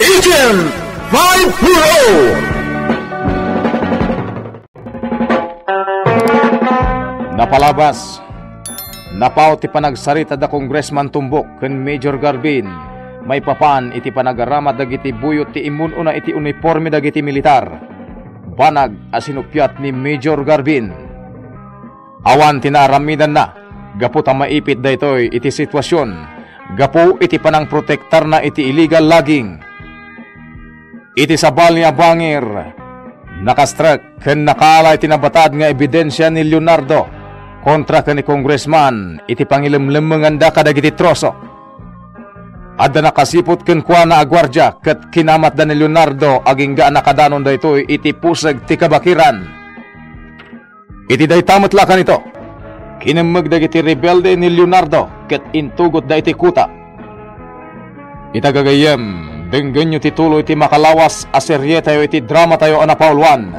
Agent 5-0! Napalabas. Napaw ti panagsarita da Congressman Tumbok ken Major Garbin. May papan iti panagaramad dagiti buyot ti imununa iti uniforme dagiti militar. Banag asinupyat ni Major Garbin. Awan tinaramidan na. Gapu ta maipit daytoy iti sitwasyon. Gapu iti panang protektar na iti illegal logging. Iti sabal ni Abangir. Nakastrek ken nakala iti nabatad nga ebidensya ni Leonardo kontra ken ni Congressman iti pangilemlemengan da kadagiti troso. Adda nakasipot ken kuana a gwardiya ket kinamat da ni Leonardo aging ga nakadanon daytoy iti puseg ti kabakiran. Iti daytamot lakan ito. Kinemmeg dagiti rebelde ni Leonardo ket intugot da iti kuta. Itagagayem, denggen nyo tituloy iti makalawas a serye tayo iti drama tayo ana Pauluan.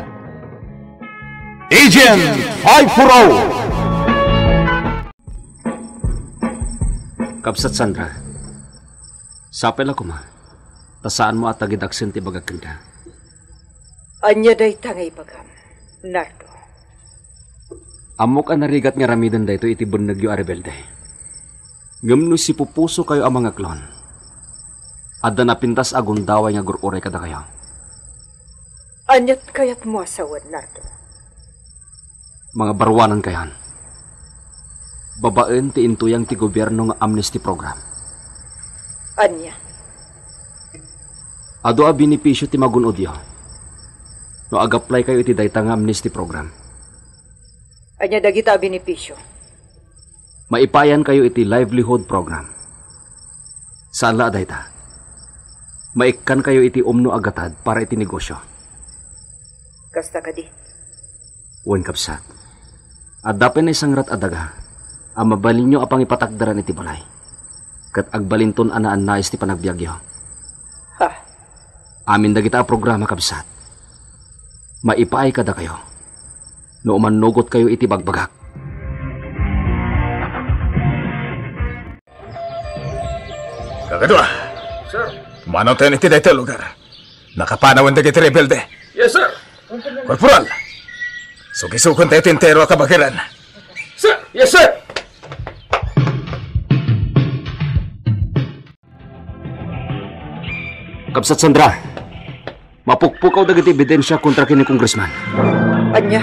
Agent 5-0! Kapsat Sandra, sapel ako ma. Tasaan mo at tagidaksin ti bagagkanda. Anya day tangay bagam, Nardo. Amok ang narigat nga ramidan da ito iti bunagyo a rebelde. Ngamno si pupuso kayo ang mga klon. Adda napintas agundaway nga gururay kada kayo. Anyat kayat mo asawad, Nardo. Mga barwanan kayan. Babaen ti intuyang ti gobyerno nga amnesty program. Anya? Ado a binipisyo ti magunodyo. No agaplay kayo iti dayta nga amnesty program. Anya dagita binipisyo. Maipayan kayo iti livelihood program. Saan la dayta? Maikkan kayo iti umno agatad para iti negosyo. Kasta ka di? Wen kapsat. Adapin na isang rat adaga. Ang mabalin nyo apang ipatakdaran iti balay. Kat agbalinton anaan nais ti panagbiagyo. Ha? Amin dagita a programa kapsat. Maipaay kada kayo. No umanugot kayo iti bagbagak. Kakadwa. Sir. Manaw tayo iti dayta lugar. Nakapanawan dagiti rebelde. Yes, sir. Korporal. Sugisukon tayo tintero a kabakiran. Sir. Yes, sir. Kapsat Sandra, mapukpukaw dagiti ebidensya kontra kini Congressman. Anya?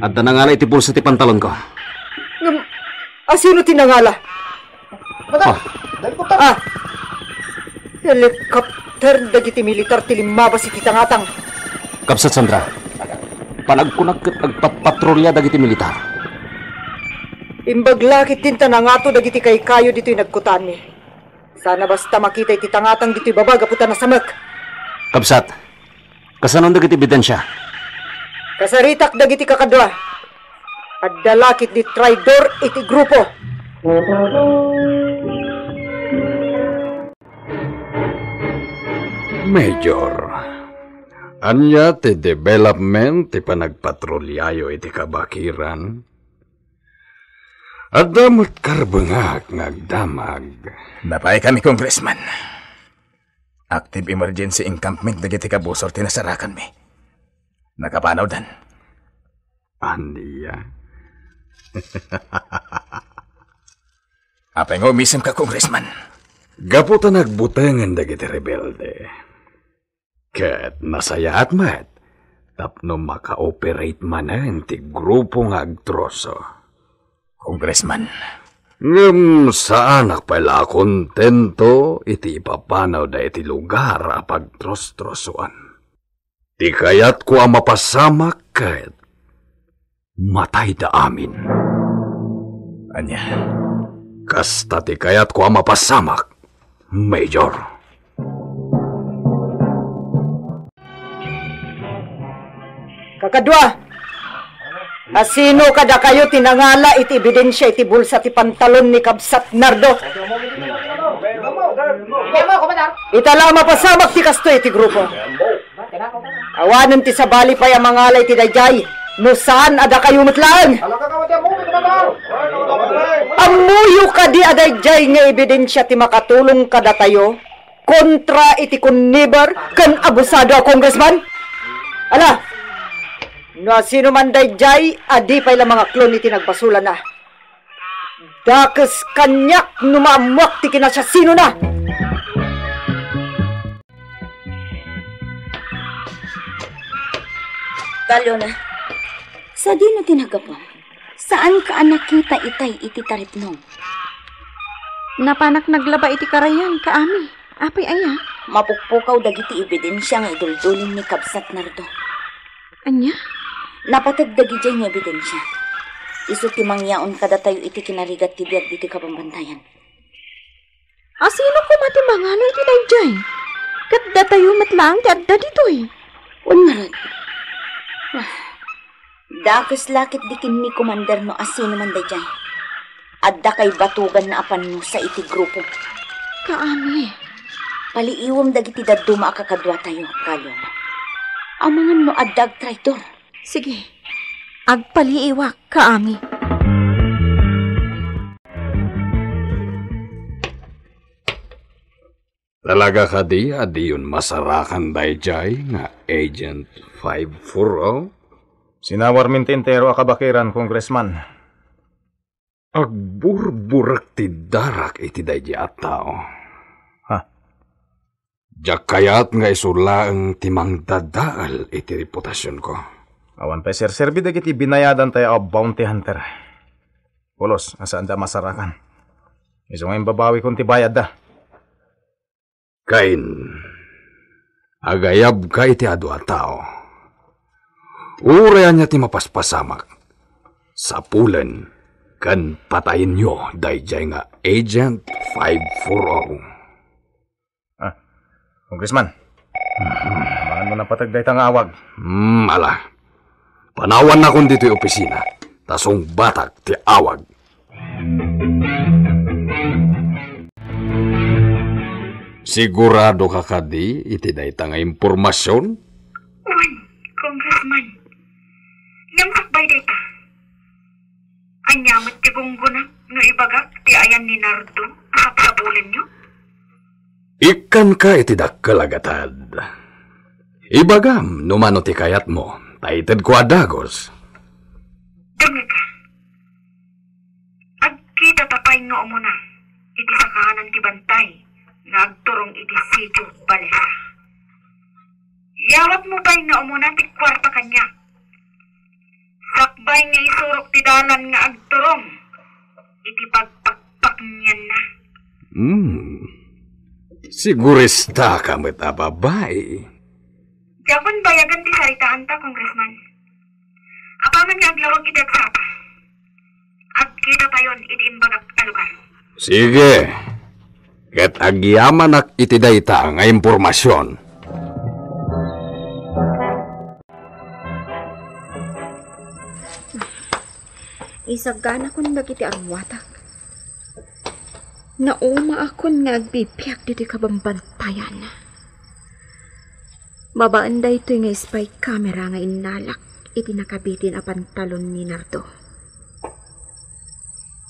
Adda nangala iti bulsa ti pantalon ko. Sino tinangala? Helikopter dagiti militar ti limabas iti tangatang. Kapsat Sandra, panagkunag ket agpatpatrolya dagiti militar. Imbaglakit din tanangato dagiti kay kayo dito'y nagkutan ni. Sana basta makita iti tangatang dito'y babaga puta na samek. Kapsat, kasanon dagiti ebidensya? Kasaritak dagiti kakadwa. At dalakit di traidor iti grupo. Major, anya ti development ti panagpatrolyayo iti kabakiran. At damot karbangak ngagdamag. Napay kami, Congressman. Active emergency encampment dagiti kabusor tinasarakan mi. Nakapanaw dan. Aniya? Apay nga umisim ka, Congressman. Gaputa nagbutangan dagiti rebelde. Ket nasaya at mat. Tapno maka-operate manan ti grupo nga agtroso. Congressman. Ngem saan pala kontento iti ipapanaw da iti lugar a pagtros-trosuan. Di kayat ko ang mapasamak kahit matay da amin. Anya? Kasta ti kayat ko ang mapasamak, Major. Kakadwa! Asino kada kayo tinangala iti ebidensya iti bulsa ti pantalon ni Kapsat Nardo? Itala mapasamak ti kasto iti grupo. Awanan ti sabali pa yung mga alay ti dayjay. No saan ada kayo matlaan? Amuyo ka di adayjay nga ebidensya ti makatulong kada tayo kontra iti kunnibar kan abusado a congressman? Ala, na sino man dayjay, adi pay lang mga klon iti nagbasulan na. Dakes kanyak numamuak ti kinasya sino na. Kalyona, sa di na tinagapon, saan ka nakita itay iti taripnong? Napanak naglaba iti karayan, kaami. Apay aya? Mapukpukaw dagiti ebidensya nga iduldulin ni Kabsat Nardo. Anya? Napatagdagi dyan nga ebidensya. Isu ti mangyaon kada tayo iti kinarigat ti biyag iti kabambantayan. Asino ko mati mangano iti dayjay? Kat datayo matlang ti adda ditoy. Unmarad. Dakes lakit dikin ni Commander no asino man dayjay. Adda kay batugan na apan mo sa iti grupo. Kaami. Paliiwam dagiti daduma kakadwa tayo, Kalyona. Amangan no addag traitor. Sige. Agpaliiwak, kaami. Talaga ka di, adi yun masarakan dayjay nga Agent 540? Sinawar min tintero akabakiran, Congressman. Agburburak ti darak iti dayjay at tao. Ha? Jak kayat nga isulaang timang dadaal iti reputasyon ko. Awan pa serbi dagiti binayadan tayo a bounty hunter. Pulos, asaan da masarakan. Iso ngayon babawi kung tibayad da. Kain, agayab ka iti adu a tao. Urayan niya ti mapaspasamak. Sapulan, kan patayin nyo dayjay nga Agent 540. Congressman, amangan mo na patagday tang awag. Ala. Panawan na kung dito'y opisina. Tasong batak ti awag. Sigurado ka kadi iti dayta nga impormasyon? Uwan, Congressman. Namsakbay dayta. Anyamat ti gunggunak no ibagak ti ayan ni Nardo asapsapulin nyo? Ikan ka iti dakkalagatad. Ibagam numano ti kayat mo. Taited ko adagos. Dumi ka. Agkita tapay nga umuna. Iti sa kahanan ti bantay. Nga agturong iti sityo balesa. Yawat mo pa'y nga umuna ti kwarta kanya. Sakbay nga isurok ti dalan nga agturong. Iti pagpakpak niyan na. Sigurista ka met ababay. Jakon bayagan ti saritaan ta, Congressman. Apaman nga aglawag iti agsapa. At kita tayon iti imbagak alugar. Sige. Ket agyaman ak iti dayta nga impormasyon. Isagana ko nagiti arwatak. Nauma akon nga agbibiyak diti kabambantayan. Mabaanda ito nga spy camera nga inalak iti nakabitin a pantalon ni Nardo.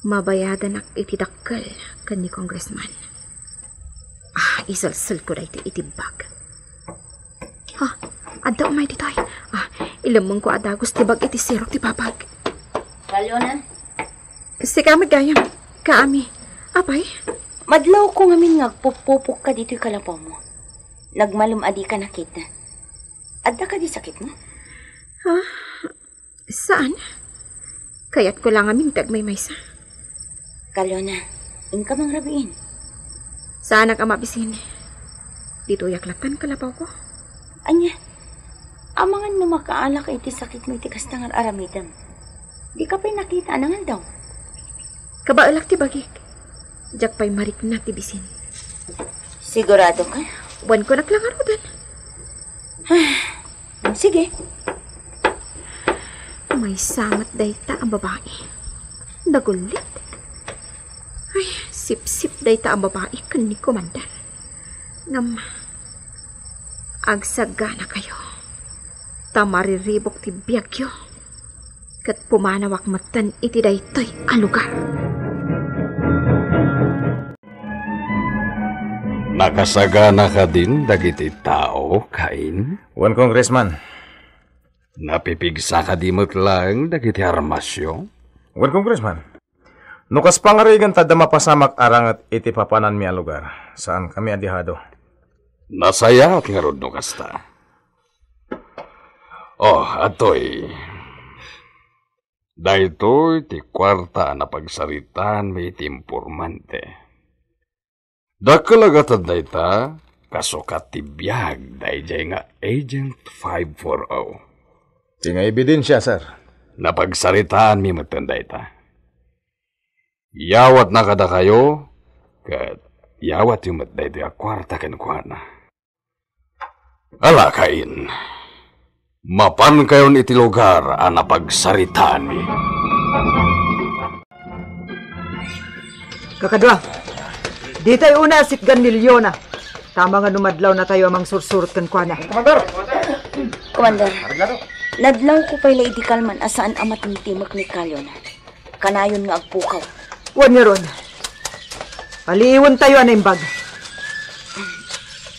Mabayadan ak iti dakkel kan ni Congressman. Isalsal ko da iti bag. Adda umay ditoy. Ilamang ko adagos ti bag iti sirok ti papag. Kalyona? Si kami gayam. Kaami. Apay? Madlaw ko ngamin ngagpupupok ka dito'y kalapaw mo. Nagmalumadi ka na kita. Adda ka di sakit mo? Saan? Kaya't ko lang aming tagmay-maysa. Kalyona, in ka mang rabiin. Saan ang amabisin? Dito yaklatan kalapaw ko. Anya, amangan mo makaalak iti sakit mo iti kastangar aramidam. Di ka pa'y nakita anangan daw. Kabaalak ti bagik. Diyak pa'y marik na ti bisin. Sigurado ka? Buwan ko naklangarudan. Sige. May samat dayta ang babae. Nagulit. Ay, sip-sip dayta ang babae kan ni Commander. Ngam, agsagana kayo. Tamariribok ti biyagyo. Kat pumanawak matan iti daytoy a lugar. Nakasagana ka din dagiti tao, Kain? Wan, Congressman. Napipigsa ka di mo't lang dagiti armasyo? Wan, Congressman. Nukas pangarigan tada mapasamak arangat iti papanan mi a lugar. Saan kami adihado? Nasaya at nga rod nukas ta. Oh, atoy. Dahito iti kwarta na pagsaritaan may iti impormante. Dakalagatan da ita, kasukat ti biyag dahil nga Agent 540. Tinga ebidensya, sir. Napagsaritaan mi matanda ita. Yawat na kada kayo, kat yawat yung matda ito yung kwarta kanukuha na. Ala, Kain. Mapan kayon iti lugar ang napagsaritaan mi. Kakadwa, di tayo una sitgan milyo na. Tama nga numadlaw na tayo amang sursurot kan kwa na. Commander, nadlaw ko pa'y Lady Kalman asaan amat ni Timok ni Kalyon. Kanayon nga agpukaw. Wan nga ron. Paliiwan tayo anay bag.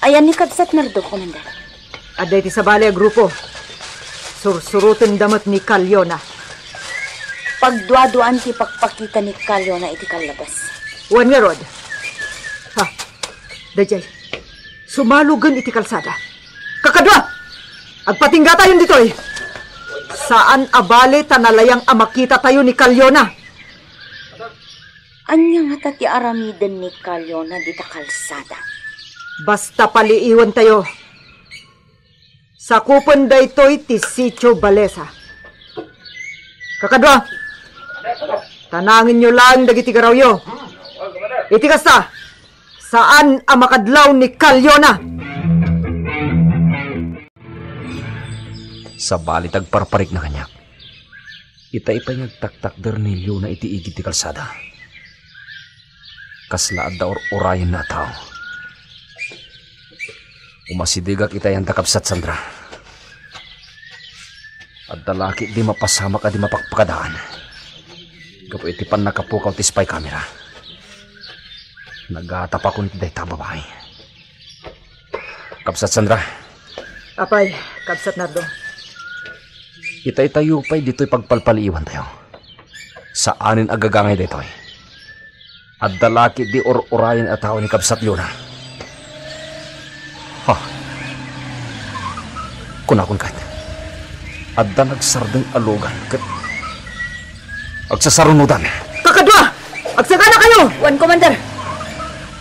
Ayan ni Kabsat Nardo, Commander. Aday ti sabali a grupo. Sursurutin damat ni Kalyona. Pagduaduan ti pagpakita ni Kalyona iti kalabas. Wan nga rod. Ha, dajay. Sumalugan iti kalsada. Kakadwa! Agpatingga tayo dito eh. Saan abale tanalayang amakita tayo ni Kalyona? Anya nga ti aramidan ni Kalyona dita kalsada. Basta paliiwan tayo. Sakupan da ito'y ti Sitio Balesa. Kakadwa, tanangin nyo lang dagiti garawyo. Iti kasta, saan ang makadlaw ni Kalyona? Sa bali tagparparik na kanyak. Ita-ipay nagtaktakder nilyo na iti igid ti kalsada. Kaslaad da orayan na tao. Umasidigak ita yung takapsat, Sandra. At dalaki di mapasamak at di mapakpakadaan. Kapo iti pan nakapukaw ti spy camera. Nagatap ako niti dayta babae. Kapsat, Sandra. Apay, Kapsat Nardo. Ita-itayo pa'y dito'y pagpalpaliiwan tayo. Saanin agagangay dito'y. At dalaki di orayan at tao ni Kapsat Leona. Ha? Kunakon kat. Adda nagsardeng alugan kat. Agsasarunudan. Kakadwa! Agsagana kayo! Wan, Commander!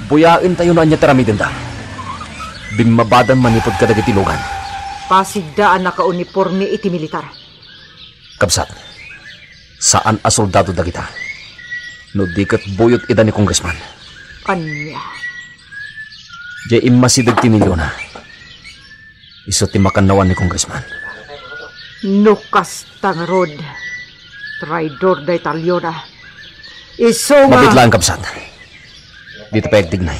Buyain tayo na anya taramidin da. Bimmabadan manipod ka dagitilugan. Pasigdaan naka-uniforme iti militar. Kabsat, saan a soldado dagita? No dikat buyot ida ni Congressman. Anya? Jay imasidag ti milyona. Iso ti makanawan ni Congressman. Nukas tangrod. Traidor da Italiona. Iso nga... Mabitlaan, Kabsat. Dito pa igdignay.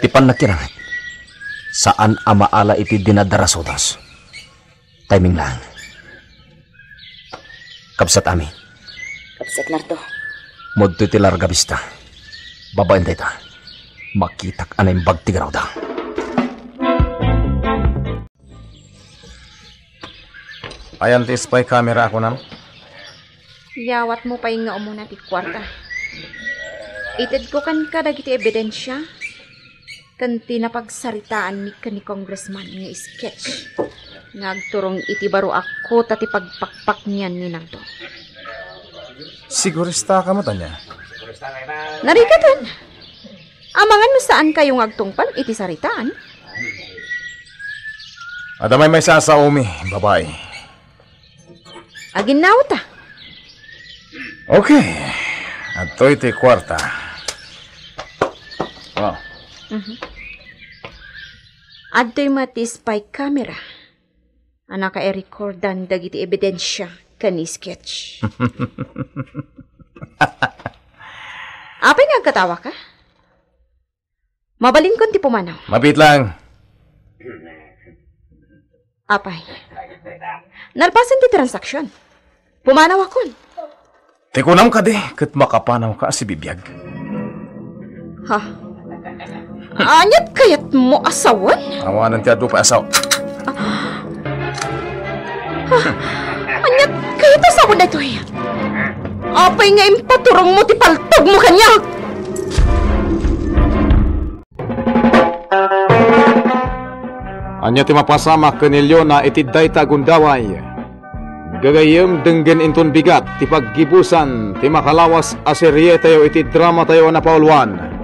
Ti pan nakirangat. Saan amaala iti dinadarasodas. Timing lang. Kabsat ami. Kabsat Nardo. Modto ti larga vista. Babaen tayo ta. Makitak anay bagtigaraw da. Ayan ti spy camera ako nam. Yawat mo pa yung nga umuna ti kwarta. Ited ko kan ka dagiti ebidensya. Kanti na pagsaritaan ni ka ni Congressman nga sketch. Ngagturong iti baro ako tati pagpakpak niyan ni Nardo. Sigurista ka mo tanya. Narikatan. Amangan mo saan kayong agtungpal iti saritaan? Adamay may sasaumi, babae. Aginaw ta. Okay. Ato iti kwarta. Oh. Adto'y mati spy camera. Anaka e-recordan dagiti ebidensya kani sketch. Apay nga katawa ka? Mabalin kon ti pumanaw. Mabit lang. Apay. Nalpasan ti transaksyon. Pumanaw akon. Tikunam ka di, kat makapanaw ka si bibiyag. Ha? Anyat kayat mo asawan? Awanan ti adu pa asaw. Anyat kayat asawan na ito eh. Apay nga impaturong mo ti paltog mo kanya. Anya ti mapasama kanilyo na iti dayta gundaway. Gagayem denggen inton bigat ti paggibusan ti makalawas a serye tayo iti drama tayo na paulwan.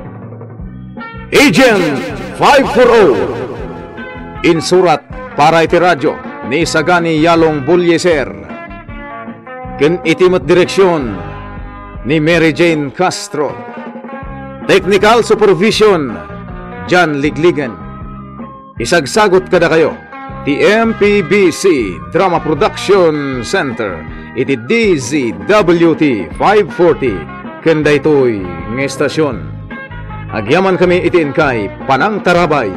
Agent 540 insurat para iti radyo ni Sagani Yalong Bulyeser. Ken iti met direksyon ni Mary Jane Castro. Technical supervision John Ligligan. Isagsagot kada kayo ti MPBC Drama Production Center iti DZWT 540 ken daytoy nga estasyon. Agyaman kami iti inkay Panang Tarabay